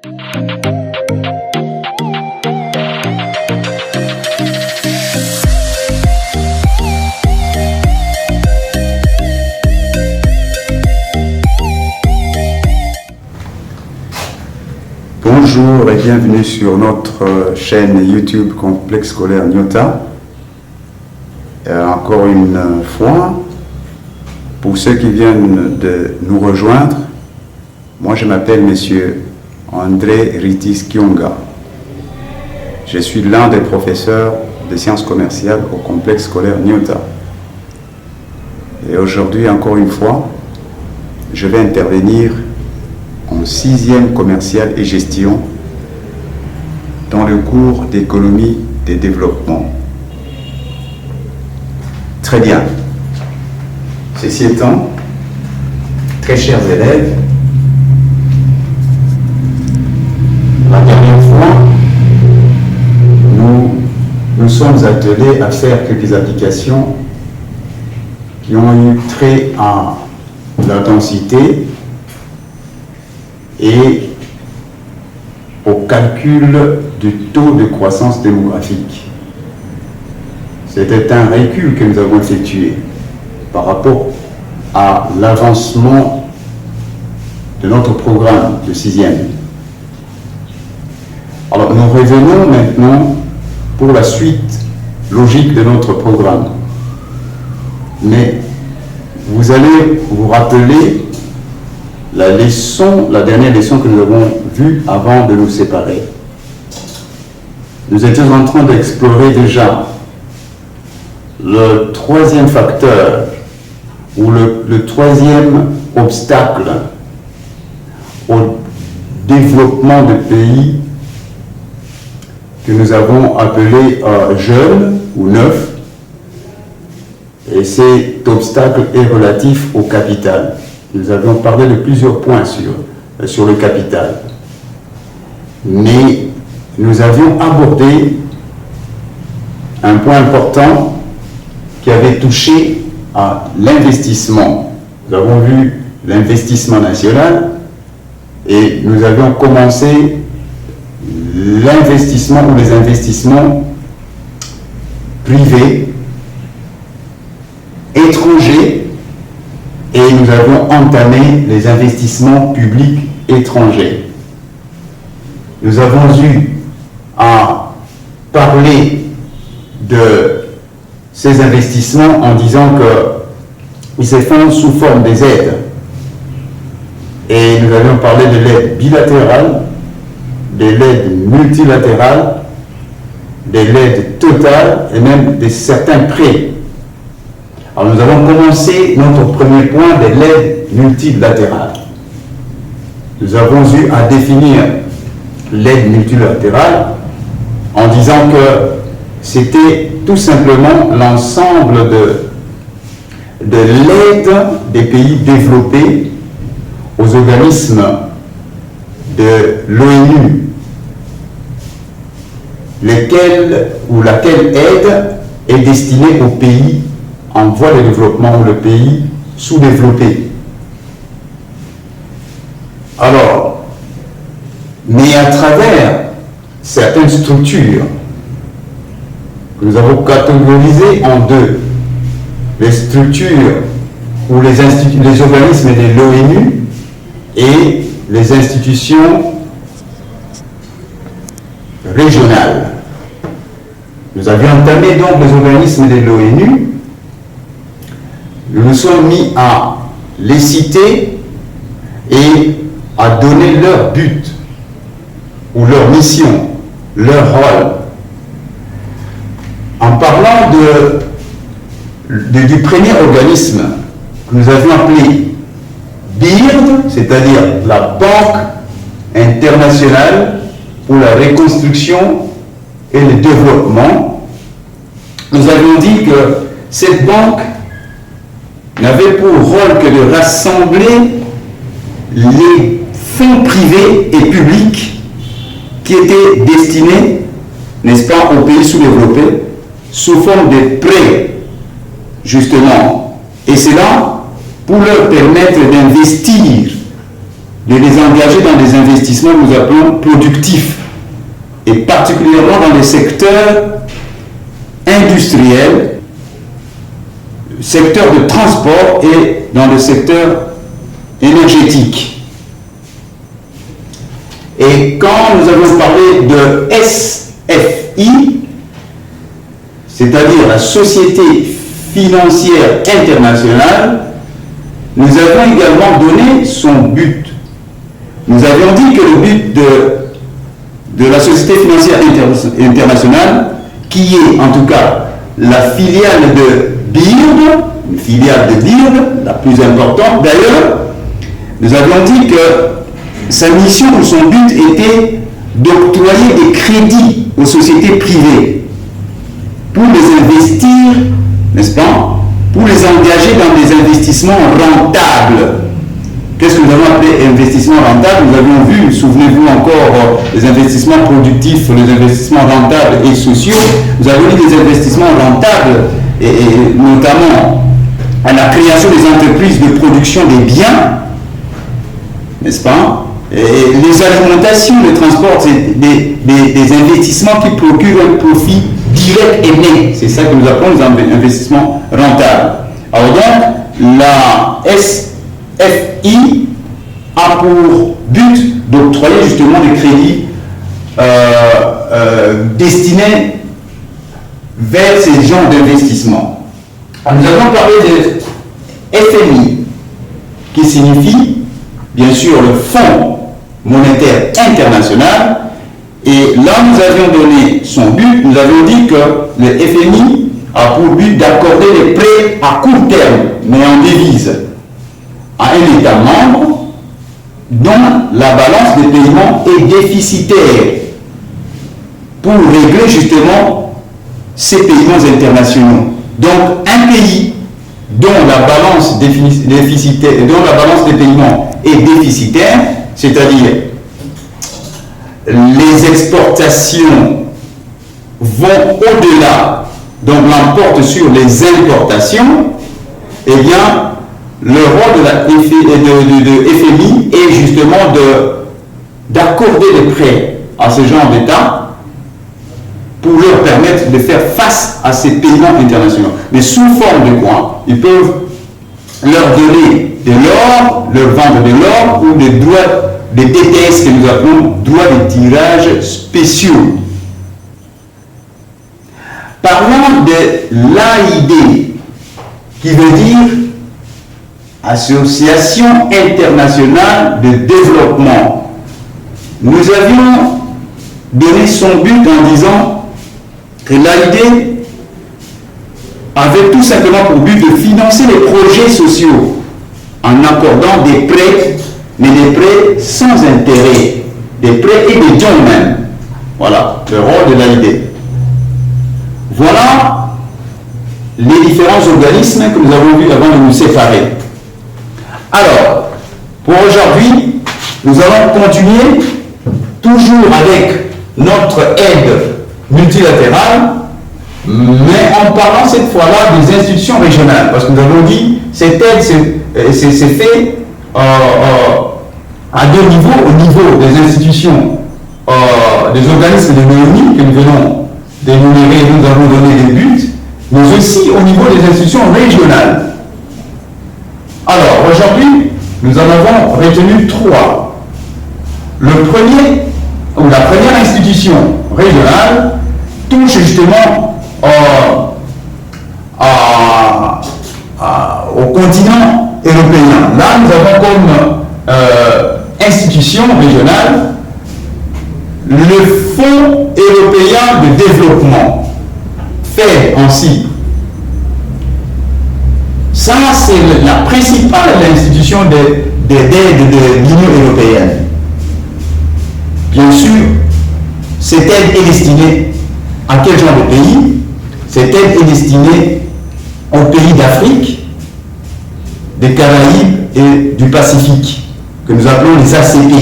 Bonjour et bienvenue sur notre chaîne YouTube Complexe Scolaire Nyota. Encore une fois, pour ceux qui viennent de nous rejoindre, moi je m'appelle Monsieur André Ritis Kionga. Je suis l'un des professeurs de sciences commerciales au Complexe Scolaire Nyota. Et aujourd'hui, encore une fois, je vais intervenir en 6e commercial et gestion dans le cours d'économie des développements. Très bien. Ceci étant, très chers élèves, la dernière fois, nous sommes attelés à faire quelques applications qui ont eu trait à la densité et au calcul du taux de croissance démographique. C'était un recul que nous avons effectué par rapport à l'avancement de notre programme de 6e. Alors nous revenons maintenant pour la suite logique de notre programme. Mais vous allez vous rappeler la dernière leçon que nous avons vue avant de nous séparer. Nous étions en train d'explorer déjà le troisième facteur ou le troisième obstacle au développement de pays que nous avons appelé jeunes ou neufs. Et cet obstacle est relatif au capital. Nous avions parlé de plusieurs points sur le capital. Mais nous avions abordé un point important qui avait touché à l'investissement. Nous avons vu l'investissement national et nous avions commencé l'investissement ou les investissements privés, étrangers, et nous avons entamé les investissements publics étrangers. Nous avons eu à parler de ces investissements en disant qu'ils se font sous forme des aides. Et nous avions parlé de l'aide bilatérale, de l'aide multilatérale, de l'aide totale et même de certains prêts. Alors nous avons commencé notre premier point de l'aide multilatérale. Nous avons eu à définir l'aide multilatérale en disant que c'était tout simplement l'ensemble de l'aide des pays développés aux organismes de l'ONU, laquelle aide est destinée aux pays en voie de développement ou le pays sous-développé. Alors, mais à travers certaines structures que nous avons catégorisées en deux, les structures ou les organismes de l'ONU et les institutions régionales. Nous avions entamé donc les organismes de l'ONU. Nous nous sommes mis à les citer et à donner leur but ou leur mission, leur rôle. En parlant du premier organisme que nous avions appelé BIRD, c'est-à-dire la Banque internationale pour la reconstruction et le développement, nous avions dit que cette banque n'avait pour rôle que de rassembler les fonds privés et publics qui étaient destinés, n'est-ce pas, aux pays sous-développés, sous forme de prêts, justement. Et c'est là pour leur permettre d'investir de les engager dans des investissements que nous appelons productifs, et particulièrement dans les secteurs industriels, secteur de transport et dans le secteur énergétique. Et quand nous avons parlé de SFI, c'est-à-dire la Société financière internationale, nous avons également donné son but. Nous avions dit que le but de la Société financière internationale, qui est en tout cas la filiale de BIRD, une filiale de BIRD, la plus importante d'ailleurs, nous avions dit que sa mission ou son but était d'octroyer des crédits aux sociétés privées pour les investir, n'est-ce pas, pour les engager dans des investissements rentables. Qu'est-ce que nous avons appelé investissement rentable? Nous avions vu, souvenez-vous encore, les investissements productifs, les investissements rentables et sociaux. Nous avons eu des investissements rentables, et notamment à la création des entreprises de production des biens, n'est-ce pas? Et les alimentations, les transports, c'est des investissements qui procurent un profit direct et net. C'est ça que nous appelons les investissements rentables. Alors donc, la SFI a pour but d'octroyer justement des crédits destinés vers ces genres d'investissements. Nous avons parlé de FMI, qui signifie bien sûr le Fonds monétaire international, et là nous avions donné son but. Nous avions dit que le FMI a pour but d'accorder des prêts à court terme, mais en devise, à un État membre dont la balance des paiements est déficitaire, pour régler justement ces paiements internationaux. Donc un pays dont la balance déficitaire, dont la balance des paiements est déficitaire, c'est-à-dire les exportations vont au-delà, donc l'emportent sur les importations, eh bien le rôle de la FMI est justement d'accorder des prêts à ce genre d'État pour leur permettre de faire face à ces paiements internationaux. Mais sous forme de quoi? Ils peuvent leur donner de l'or, leur vendre de l'or ou des droits, des DTS que nous appelons droits de tirage spéciaux. Parlons de l'AID, qui veut dire Association internationale de développement. Nous avions donné son but en disant que l'AID avait tout simplement pour but de financer les projets sociaux en accordant des prêts, mais des prêts sans intérêt, des prêts et des dons même. Voilà le rôle de l'AID. Voilà les différents organismes que nous avons vus avant de nous séparer. Alors, pour aujourd'hui, nous allons continuer toujours avec notre aide multilatérale, mais en parlant cette fois-là des institutions régionales, parce que nous avons dit cette aide c'est fait à deux niveaux, au niveau des institutions, des organismes de l'ONU que nous venons d'énumérer, nous avons donné des buts, mais aussi au niveau des institutions régionales. Alors, aujourd'hui, nous en avons retenu trois. Le premier, ou la première institution régionale, touche justement au continent européen. Là, nous avons comme institution régionale le Fonds européen de développement, fait ainsi. Ça, c'est la principale institution d'aide de l'Union européenne. Bien sûr, cette aide est destinée à quel genre de pays? Cette aide est destinée aux pays d'Afrique, des Caraïbes et du Pacifique, que nous appelons les ACP.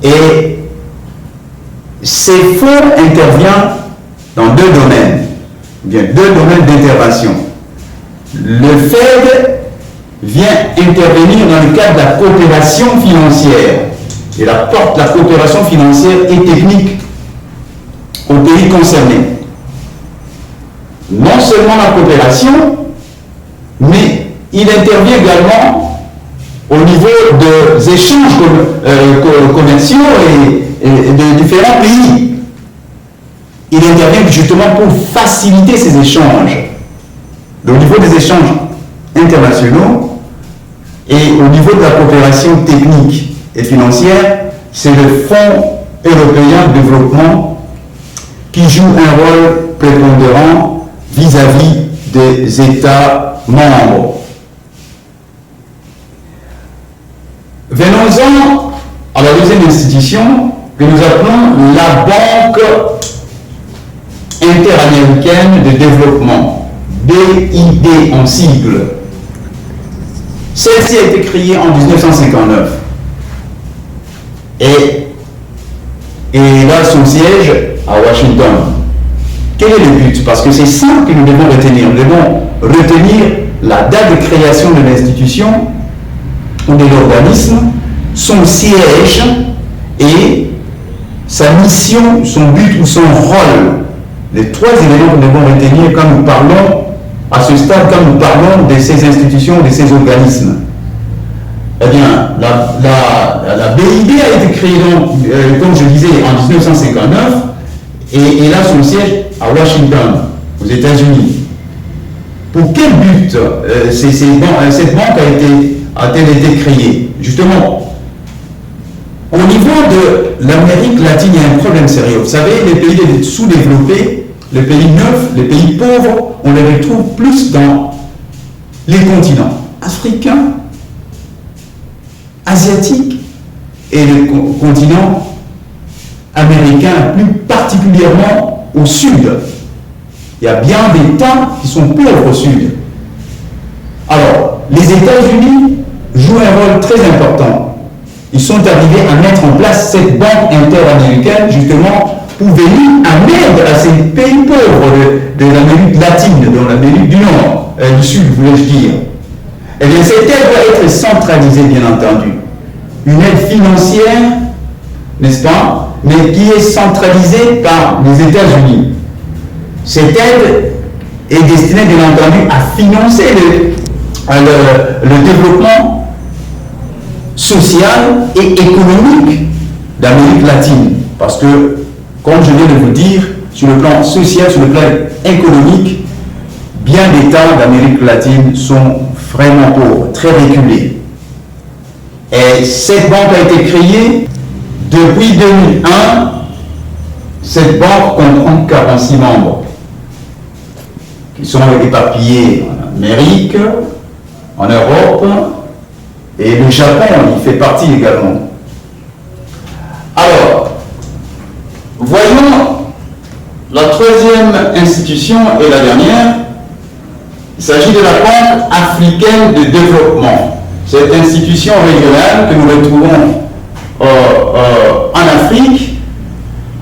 Et ces fonds interviennent dans deux domaines d'intervention. Le FED, vient intervenir dans le cadre de la coopération financière. Il apporte la coopération financière et technique aux pays concernés. Non seulement la coopération, mais il intervient également au niveau des échanges commerciaux et de différents pays. Il intervient justement pour faciliter ces échanges. Au niveau des échanges internationaux et au niveau de la coopération technique et financière, c'est le Fonds européen de développement qui joue un rôle prépondérant vis-à-vis des États membres. Venons-en à la deuxième institution que nous appelons la Banque interaméricaine de développement, BID en sigle. Celle-ci a été créée en 1959 et a son siège à Washington. Quel est le but? Parce que c'est ça que nous devons retenir. Nous devons retenir la date de création de l'institution ou de l'organisme, son siège et sa mission, son but ou son rôle. Les trois éléments que nous devons retenir quand nous parlons, à ce stade, quand nous parlons de ces institutions, de ces organismes. Eh bien, la BID a été créée, comme je disais, en 1959 et elle a son siège à Washington, aux États-Unis. Pour quel but cette banque a-t-elle été créée? Justement, au niveau de l'Amérique latine, il y a un problème sérieux. Vous savez, les pays sous-développés, les pays neufs, les pays pauvres, on les retrouve plus dans les continents africains, asiatiques et le continent américain, plus particulièrement au sud. Il y a bien des États qui sont pauvres au sud. Alors, les États-Unis jouent un rôle très important. Ils sont arrivés à mettre en place cette banque interaméricaine, justement, pour venir en aide à ces pays pauvres de l'Amérique latine, de l'Amérique du Nord, du Sud, voulais-je dire. Eh bien, cette aide doit être centralisée, bien entendu. Une aide financière, n'est-ce pas, mais qui est centralisée par les États-Unis. Cette aide est destinée, bien entendu, à financer le développement social et économique d'Amérique latine. Parce que, comme je viens de vous dire, sur le plan social, sur le plan économique, bien d'États d'Amérique latine sont vraiment pauvres, très reculés. Et cette banque a été créée depuis 2001. Cette banque comprend 46 membres qui sont éparpillés en Amérique, en Europe, et le Japon y fait partie également. Alors, voyons la troisième institution et la dernière. Il s'agit de la Banque africaine de développement. Cette institution régionale que nous retrouvons en Afrique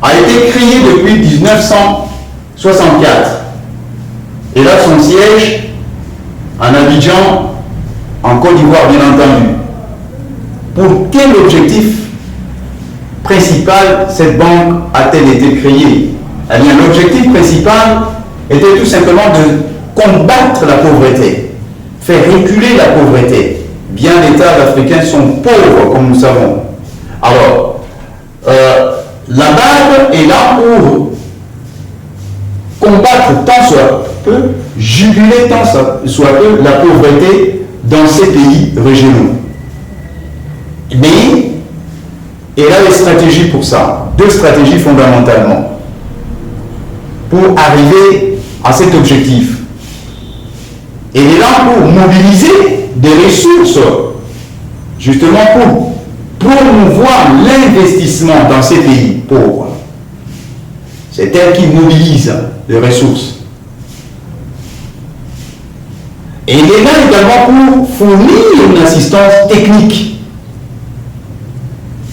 a été créée depuis 1964. Et là, son siège en Abidjan, en Côte d'Ivoire, bien entendu. Pour quel objectif principal cette banque a-t-elle été créée? Eh bien, l'objectif principal était tout simplement de combattre la pauvreté, faire reculer la pauvreté. Bien d'États africains sont pauvres, comme nous savons. Alors, la BAD est là pour combattre tant soit peu, juguler tant soit peu la pauvreté dans ces pays régionaux. Mais elle a des stratégies pour ça, deux stratégies fondamentalement, pour arriver à cet objectif. Elle est là pour mobiliser des ressources, justement pour promouvoir l'investissement dans ces pays pauvres. C'est elle qui mobilise les ressources. Et elle est là également pour fournir une assistance technique.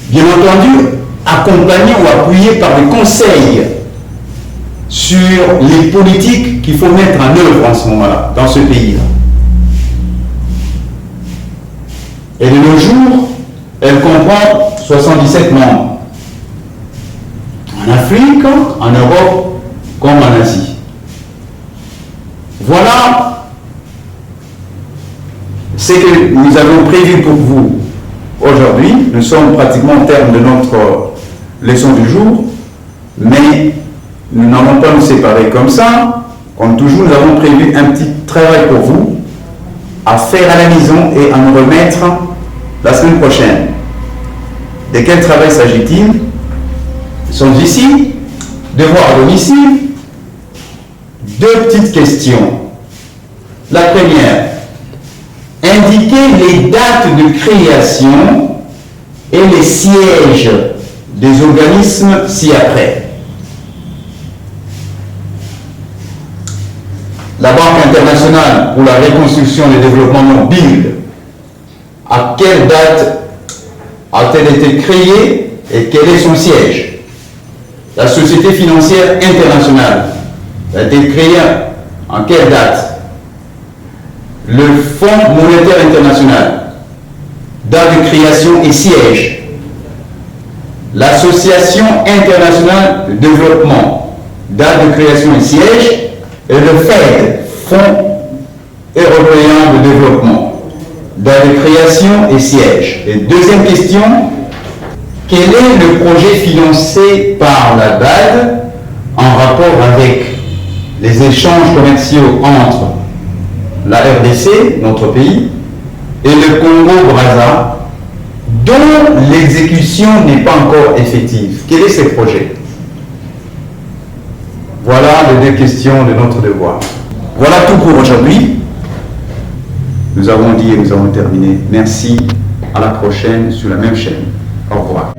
Bien entendu, accompagnée ou appuyée par des conseils sur les politiques qu'il faut mettre en œuvre en ce moment-là, dans ce pays-là. Et de nos jours, elle comprend 77 membres. En Afrique, en Europe, comme en Asie. Voilà ce que nous avons prévu pour vous aujourd'hui. Nous sommes pratiquement au terme de notre leçon du jour, mais nous n'allons pas nous séparer comme ça. Comme toujours, nous avons prévu un petit travail pour vous à faire à la maison et à nous remettre la semaine prochaine. De quel travail s'agit-il? Nous sommes ici, devoir à domicile, deux petites questions. La première, indiquer les dates de création et les sièges des organismes ci-après. La Banque internationale pour la reconstruction et le développement, BID, à quelle date a-t-elle été créée et quel est son siège? La Société financière internationale a été créée en quelle date? Le Fonds monétaire international, date de création et siège. L'Association internationale de développement, date de création et siège. Et le FED, Fonds européen de développement, date de création et siège. Et deuxième question, quel est le projet financé par la BAD en rapport avec les échanges commerciaux entre la RDC, notre pays, et le Congo-Brazza, dont l'exécution n'est pas encore effective? Quel est ce projet? Voilà les deux questions de notre devoir. Voilà tout pour aujourd'hui. Nous avons dit et nous avons terminé. Merci. À la prochaine sur la même chaîne. Au revoir.